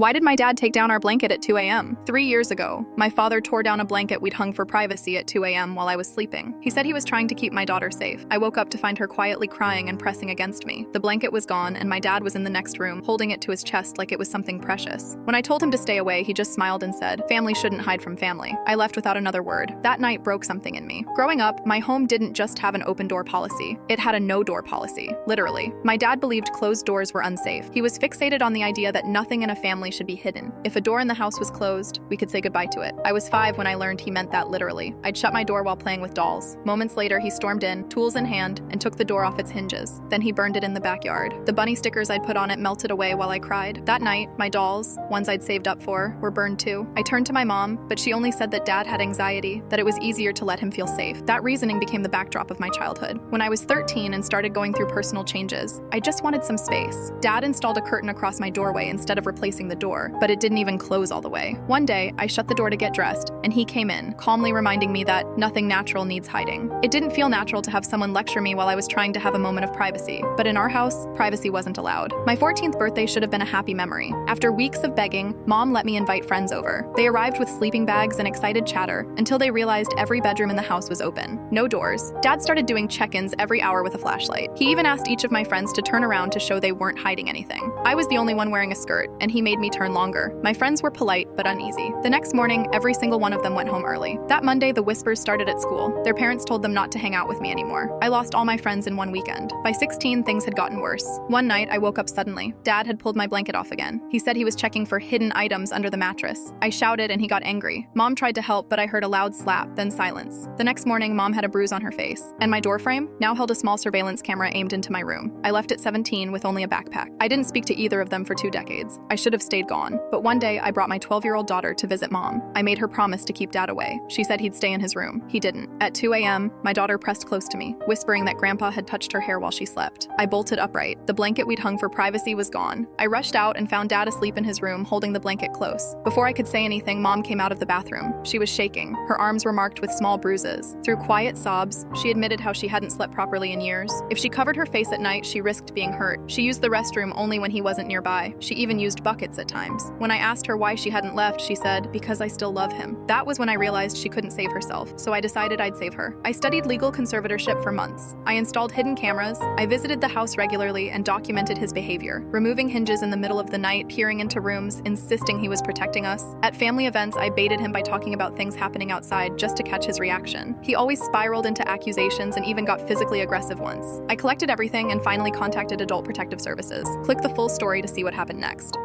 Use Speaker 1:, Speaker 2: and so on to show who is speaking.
Speaker 1: Why did my dad take down our blanket at 2 a.m.? 3 years ago, my father tore down a blanket we'd hung for privacy at 2 a.m. while I was sleeping. He said he was trying to keep my daughter safe. I woke up to find her quietly crying and pressing against me. The blanket was gone, and my dad was in the next room, holding it to his chest like it was something precious. When I told him to stay away, he just smiled and said, "Family shouldn't hide from family." I left without another word. That night broke something in me. Growing up, my home didn't just have an open door policy. It had a no-door policy, literally. My dad believed closed doors were unsafe. He was fixated on the idea that nothing in a family should be hidden. If a door in the house was closed, we could say goodbye to it. I was 5 when I learned he meant that literally. I'd shut my door while playing with dolls. Moments later, he stormed in, tools in hand, and took the door off its hinges. Then he burned it in the backyard. The bunny stickers I'd put on it melted away while I cried. That night, my dolls, ones I'd saved up for, were burned too. I turned to my mom, but she only said that Dad had anxiety, that it was easier to let him feel safe. That reasoning became the backdrop of my childhood. When I was 13 and started going through personal changes, I just wanted some space. Dad installed a curtain across my doorway instead of replacing the door, but it didn't even close all the way. One day, I shut the door to get dressed, and he came in, calmly reminding me that nothing natural needs hiding. It didn't feel natural to have someone lecture me while I was trying to have a moment of privacy, but in our house, privacy wasn't allowed. My 14th birthday should have been a happy memory. After weeks of begging, Mom let me invite friends over. They arrived with sleeping bags and excited chatter until they realized every bedroom in the house was open. No doors. Dad started doing check-ins every hour with a flashlight. He even asked each of my friends to turn around to show they weren't hiding anything. I was the only one wearing a skirt, and he made me turn longer. My friends were polite but uneasy. The next morning, every single one of them went home early. That Monday, the whispers started at school. Their parents told them not to hang out with me anymore. I lost all my friends in one weekend. By 16, things had gotten worse. One night, I woke up suddenly. Dad had pulled my blanket off again. He said he was checking for hidden items under the mattress. I shouted and he got angry. Mom tried to help, but I heard a loud slap, then silence. The next morning, Mom had a bruise on her face. And my doorframe now held a small surveillance camera aimed into my room. I left at 17 with only a backpack. I didn't speak to either of them for 2 decades. I should have stayed gone. But one day, I brought my 12-year-old daughter to visit Mom. I made her promise to keep Dad away. She said he'd stay in his room. He didn't. At 2 a.m., my daughter pressed close to me, whispering that Grandpa had touched her hair while she slept. I bolted upright. The blanket we'd hung for privacy was gone. I rushed out and found Dad asleep in his room, holding the blanket close. Before I could say anything, Mom came out of the bathroom. She was shaking. Her arms were marked with small bruises. Through quiet sobs, she admitted how she hadn't slept properly in years. If she covered her face at night, she risked being hurt. She used the restroom only when he wasn't nearby. She even used buckets at times. When I asked her why she hadn't left, she said, "Because I still love him." That was when I realized she couldn't save herself, so I decided I'd save her. I studied legal conservatorship for months. I installed hidden cameras. I visited the house regularly and documented his behavior, removing hinges in the middle of the night, peering into rooms, insisting he was protecting us. At family events, I baited him by talking about things happening outside just to catch his reaction. He always spiraled into accusations and even got physically aggressive once. I collected everything and finally contacted Adult Protective Services. Click the full story to see what happened next.